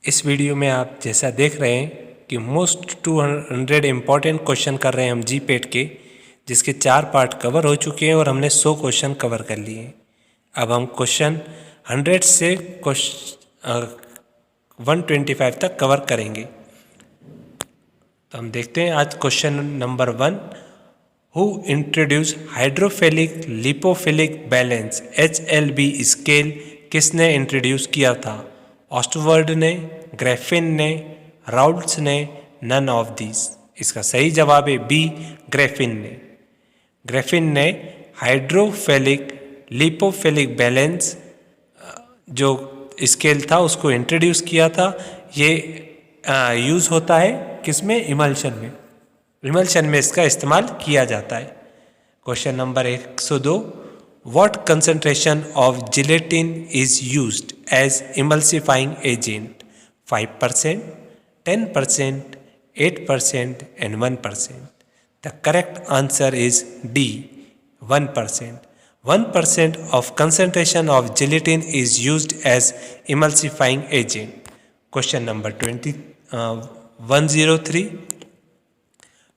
इस वीडियो में आप जैसा देख रहे हैं कि मोस्ट 200 इम्पॉर्टेंट क्वेश्चन कर रहे हैं हम जी पेट के, जिसके 4 पार्ट कवर हो चुके हैं और हमने 100 क्वेश्चन कवर कर लिए हैं। अब हम क्वेश्चन 100 से 125 तक कवर करेंगे। तो हम देखते हैं आज question number 1, who introduce hydrophilic lipophilic balance HLB scale किसने इंट्रोड्यूस किया था? ऑस्टवर्ड ने, ग्रेफिन ने, राउल्ट्स ने, नन ऑफ दीज। इसका सही जवाब है बी, ग्रेफिन ने। ग्रेफिन ने हाइड्रोफिलिक लिपोफिलिक बैलेंस जो स्केल था उसको इंट्रोड्यूस किया था। ये यूज़ होता है किसमें? इमल्शन में। इमल्शन में इसका इस्तेमाल किया जाता है। Question number 102, what concentration of gelatin is used as emulsifying agent? 5%, 10%, 8% and 1%. The correct answer is D, 1%. 1% of concentration of gelatin is used as emulsifying agent. Question number 103.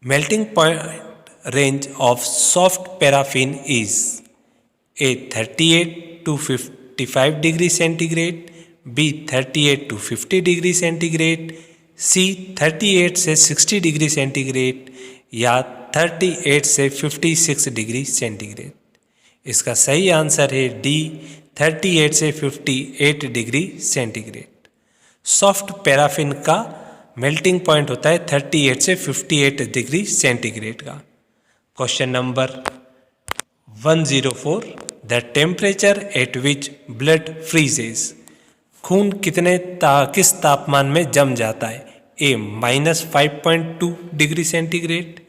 Melting point range of soft paraffin is A, 38 to 55 degree centigrade, B, 38 to 50 degree centigrade, C, 38 से 60 degree centigrade या 38 से 56 degree centigrade. इसका सही answer है D, 38 से 58 degree centigrade. Soft paraffin का melting point होता है 38 से 58 डिग्री सेंटीग्रेड का। Question number 104, the temperature at which blood freezes? खून किस तापमान में जम जाता है? A, -5.2 degree centigrade,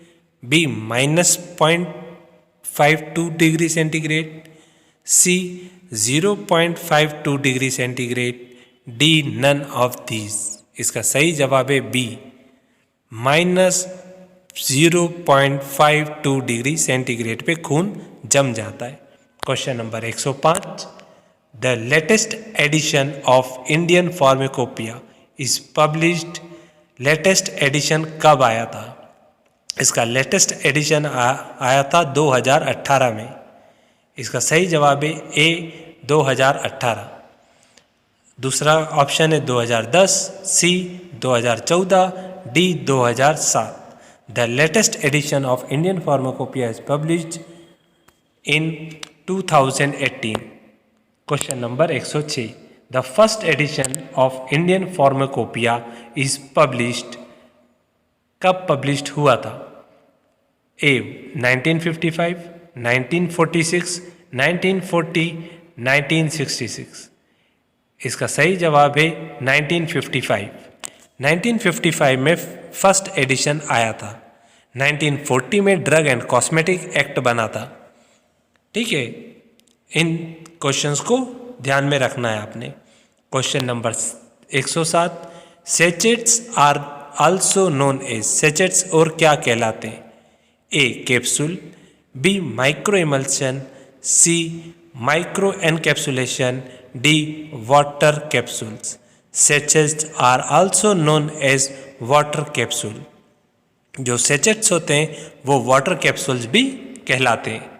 B, -0.52 degree centigrade, C, 0.52 degree centigrade, D, none of these. इसका सही जवाब है बी, -0.52 डिग्री सेंटीग्रेड पे खून जम जाता है। Question number 105, the latest edition of Indian pharmacopoeia is published. Latest edition कब आया था? इसका लेटेस्ट एडिशन आया था 2018 में। इसका सही जवाब है ए, 2018। दूसरा ऑप्शन है 2010, सी 2014, D 2007। The latest edition of Indian pharmacopoeia is published in 2018। Question number 106, the first edition of Indian pharmacopoeia is published. कब पब्लिश्ड हुआ था? ए, 1955, 1946, 1940, 1966। इसका सही जवाब है 1955। 1955 में फर्स्ट एडिशन आया था। 1940 में ड्रग एंड कॉस्मेटिक एक्ट बना था। ठीक है, इन क्वेश्चंस को ध्यान में रखना है आपने। Question number 107, sachets are also known as. Sachets और क्या कहलाते हैं? A, capsule, B, micro emulsion, C, micro encapsulation, D, water capsules. Sachets are also known as water capsule. जो सेचेट्स होते हैं वो वाटर कैप्सूल्स भी कहलाते हैं।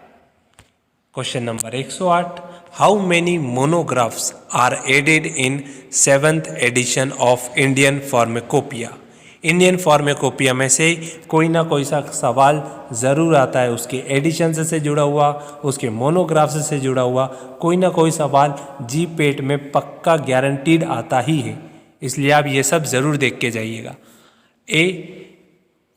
Question number 108, how many monographs are added in 7th edition of Indian pharmacopoeia? Indian pharmacopoeia में से कोई ना कोई सा सवाल ज़रूर आता है, उसके एडिशन से जुड़ा हुआ, उसके मोनोग्राफ्स से जुड़ा हुआ कोई ना कोई सवाल जी पेट में पक्का गारंटीड आता ही है। इसलिए आप ये सब ज़रूर देख के जाइएगा। A,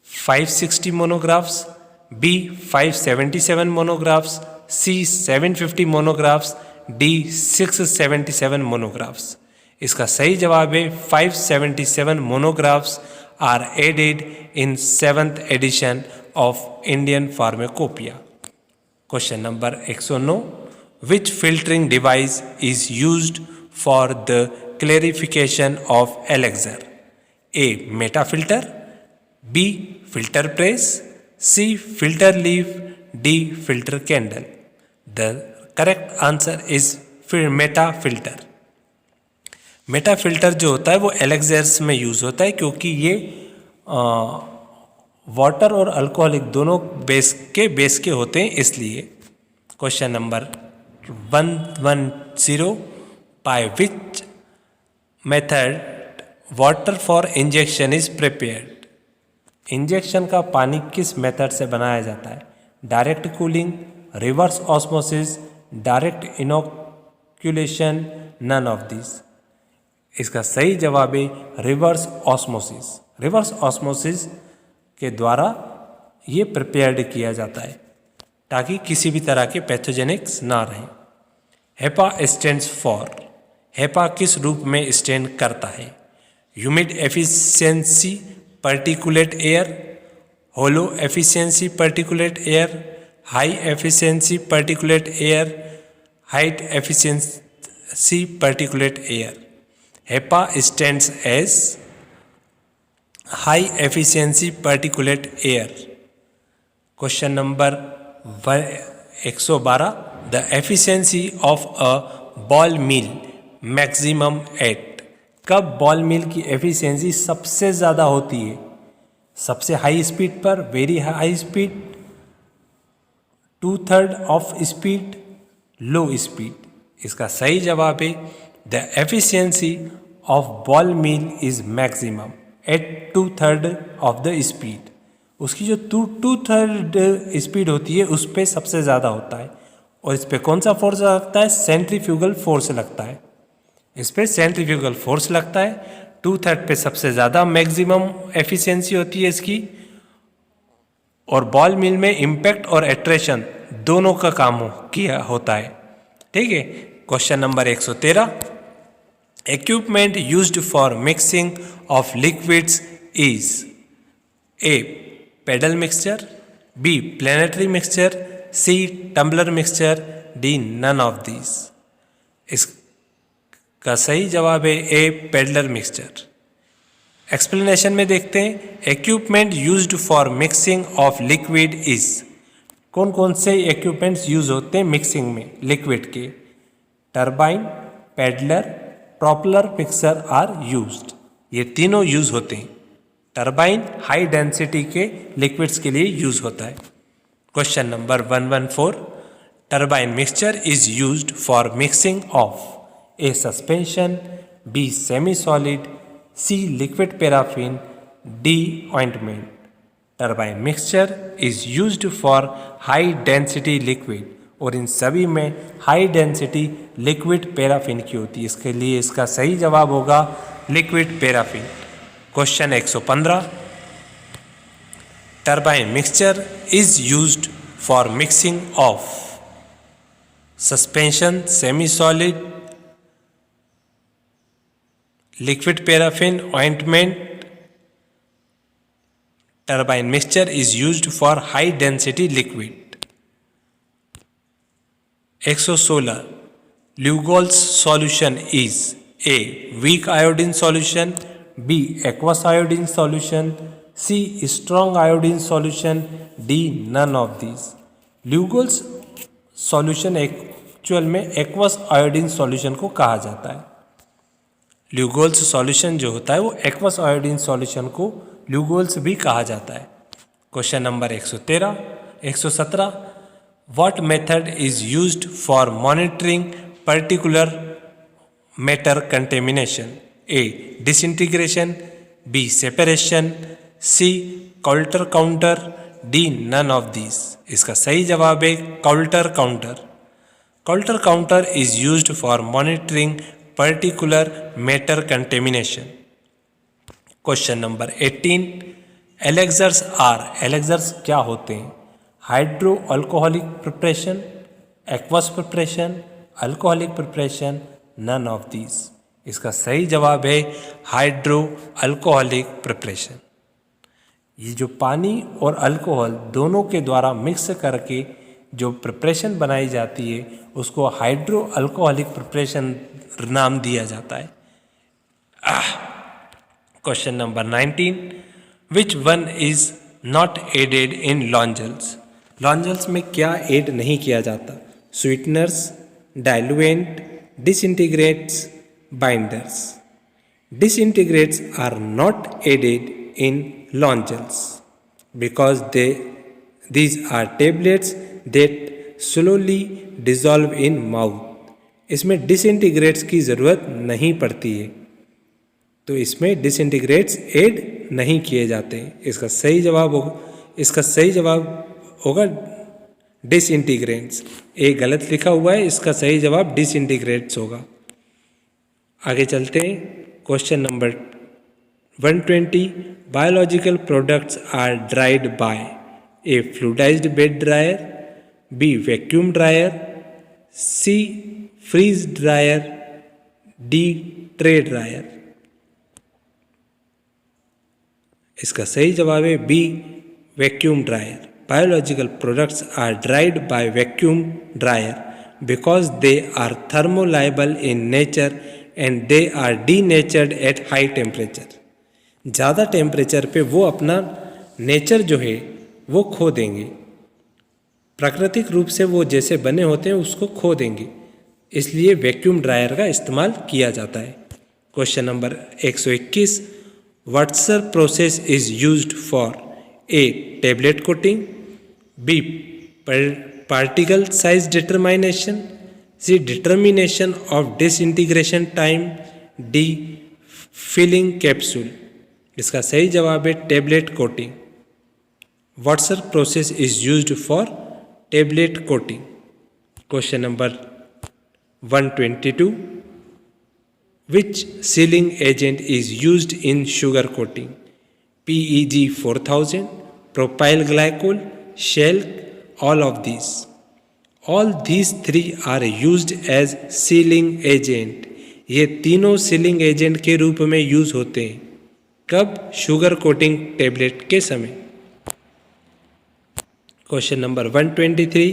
560 monographs, B, 577 monographs, C, 750 monographs, D, 677 monographs. इसका सही जवाब है 577 monographs are added in 7th edition of Indian pharmacopoeia. Question number 109, which filtering device is used for the clarification of elixir? A, meta filter, B, filter press, C, filter leaf, D, filter candle. The correct answer is meta filter. Meta filter जो होता है वो एलेक्सर्स में use होता है क्योंकि ये water और अल्कोहलिक दोनों बेस के होते हैं इसलिए। Question number 110, by which method water for injection is prepared. Injection का पानी किस मेथड से बनाया जाता है? Direct cooling, reverse osmosis, direct inoculation, none of this. इसका सही जवाब है रिवर्स ऑस्मोसिस। रिवर्स ऑस्मोसिस के द्वारा ये प्रिपेयर्ड किया जाता है ताकि किसी भी तरह के पैथोजेनिक्स ना रहें। हेपा स्टैंड्स फॉर, हेपा किस रूप में स्टैंड करता है? Humid efficiency particulate air, hollow efficiency particulate air, high efficiency particulate air, height efficiency particulate air. HEPA stands as high efficiency particulate air. Question number 112, the efficiency of a ball mill maximum at। कब ball mill की efficiency सबसे ज़्यादा होती है? सबसे high speed पर, very high speed, 2/3 of speed, low speed. इसका सही जवाब है the efficiency of ball mill is maximum at 2/3 of the speed. उसकी जो 2/3 स्पीड होती है उस पर सबसे ज़्यादा होता है। और इस पर कौन सा फोर्स लगता है? सेंट्रीफ्यूगल फोर्स लगता है। इस पर सेंट्रीफ्यूगल फोर्स लगता है। 2/3 पे सबसे ज़्यादा मैक्सिमम एफिशिएंसी होती है इसकी। और बॉल मिल में इम्पैक्ट और एट्रेशन दोनों का काम किया होता है। ठीक है। Question number 113, equipment used for mixing of liquids is A paddle mixture, B planetary mixture, C tumbler mixture, D none of this. इसका सही जवाब है ए पेडलर मिक्सचर। एक्सप्लेनेशन में देखते हैं। Equipment used for mixing of liquid is, कौन कौन से इक्विपमेंट्स यूज होते हैं मिक्सिंग में लिक्विड के? Turbine, paddler, propeller mixer are used. ये तीनों यूज होते हैं। टरबाइन हाई डेंसिटी के लिक्विड्स के लिए यूज होता है। Question number 114, turbine mixture is used for mixing of A suspension, B semi solid, C liquid paraffin, D ointment. Turbine mixture is used for high density liquid, और इन सभी में high density liquid paraffin की होती है। इसके लिए इसका सही जवाब होगा liquid paraffin. Question 115, turbine mixture is used for mixing of suspension, semi solid, liquid paraffin, ointment. Turbine mixture is used for high density liquid. 116, Lugol's solution is a weak iodine solution, B aqueous iodine solution, C strong iodine solution, D none of this. Lugol's solution actual में aqueous iodine solution को कहा जाता है। ल्यूगोल्स solution जो होता है वो aqueous iodine solution को ल्यूगोल्स भी कहा जाता है। Question number 117, what method is used for monitoring particular matter contamination? A disintegration, B separation, C Coulter counter, D none of these। इसका सही जवाब है Coulter counter। Coulter counter is used for monitoring particular matter contamination। Question number 18, elixirs are, elixirs क्या होते हैं? Hydro alcoholic preparation, aqueous preparation, alcoholic preparation, none of these. इसका सही जवाब है हाइड्रो अल्कोहलिक प्रिपरेशन। ये जो पानी और अल्कोहल दोनों के द्वारा मिक्स करके जो प्रिपरेशन बनाई जाती है उसको हाइड्रो अल्कोहलिक प्रिपरेशन नाम दिया जाता है। Question number 19, which one is not added in lozenges? Lozenges में क्या ऐड नहीं किया जाता? Sweeteners, diluent, disintegrates, binders. Disintegrates are not added in lozenges because these are tablets that slowly dissolve in mouth. इसमें डिसइंटीग्रेट्स की ज़रूरत नहीं पड़ती है, तो इसमें डिसइंटीग्रेट्स ऐड नहीं किए जाते हैं। इसका सही जवाब होगा डिसइंटीग्रेट्स। ए गलत लिखा हुआ है, इसका सही जवाब डिसइंटीग्रेट्स होगा। आगे चलते हैं। Question number 120, biological products are dried by A fluidized bed dryer, B vacuum dryer, C freeze dryer, D tray dryer. इसका सही जवाब है B vacuum dryer. Biological products are dried by vacuum dryer because they are thermolabile in nature and they are denatured at high temperature. ज़्यादा temperature पे वो अपना nature जो है वो खो देंगे, प्राकृतिक रूप से वो जैसे बने होते हैं उसको खो देंगे, इसलिए वैक्यूम ड्रायर का इस्तेमाल किया जाता है। Question number 121, Wurster process is used for A tablet coating, B particle size determination, C determination of disintegration time, D filling capsule. इसका सही जवाब है tablet coating. Wurster process is used for tablet coating. Question number 122, which sealing agent is used in sugar coating? PEG 4000, propyl glycol, Shelk, all of these. All these three are used as sealing agent. ये तीनों ceiling agent के रूप में use होते हैं। कब? Sugar coating tablet के समय। Question number 123,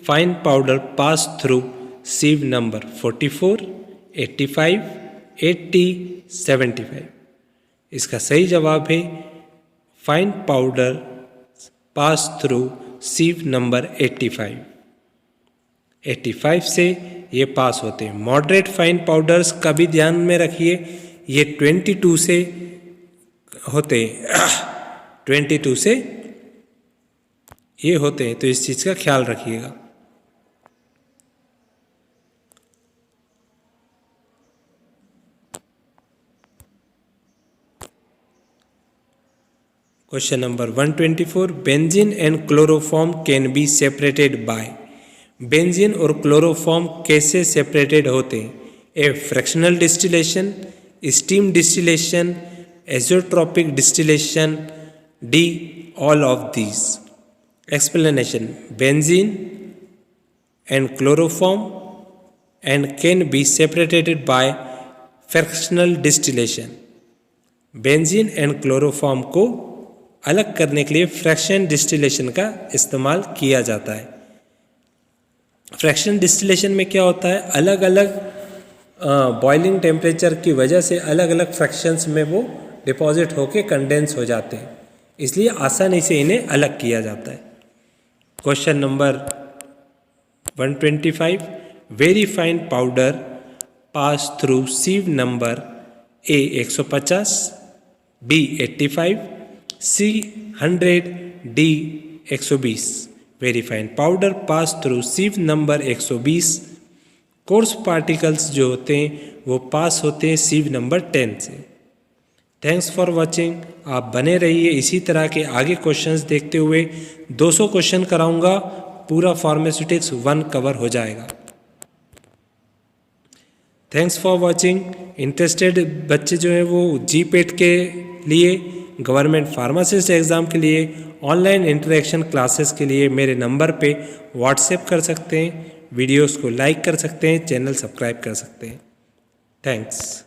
fine powder pass through sieve number 44, 85, 80, 75। इसका सही जवाब है fine powder pass through sieve number 85। 85 से ये पास होते हैं। मॉडरेट फाइन पाउडर्स का भी ध्यान में रखिए, ये 22 से होते हैं 22 से ये होते हैं, तो इस चीज़ का ख्याल रखिएगा। Question number 124, benzene and chloroform can be separated by. Benzene और क्लोरोफॉर्म कैसे सेपरेटेड होते हैं? A fractional distillation, steam distillation, azeotropic distillation, D all of these. Explanation, benzene and chloroform and can be separated by fractional distillation. Benzene and chloroform को अलग करने के लिए fraction distillation का इस्तेमाल किया जाता है। फ्रैक्शन डिस्टिलेशन में क्या होता है, अलग अलग बॉइलिंग टेम्परेचर की वजह से अलग अलग फ्रैक्शंस में वो डिपॉजिट होके कंडेंस हो जाते हैं, इसलिए आसानी से इन्हें अलग किया जाता है। Question number 125, very fine powder pass through sieve number A 150, B 85, C 100, D 120। Very fine powder pass through sieve number 120। Coarse particles जो होते हैं वो पास होते हैं sieve नंबर 10 से। Thanks for watching. आप बने रहिए इसी तरह के आगे क्वेश्चंस देखते हुए। 200 क्वेश्चन कराऊंगा, पूरा फार्मास्यूटिक्स 1 कवर हो जाएगा। Thanks for watching. इंटरेस्टेड बच्चे जो हैं वो GPET के लिए, गवर्नमेंट फार्मासिस्ट एग्ज़ाम के लिए, ऑनलाइन इंटरेक्शन क्लासेस के लिए मेरे नंबर पे व्हाट्सएप कर सकते हैं, वीडियोस को लाइक कर सकते हैं, चैनल सब्सक्राइब कर सकते हैं। थैंक्स।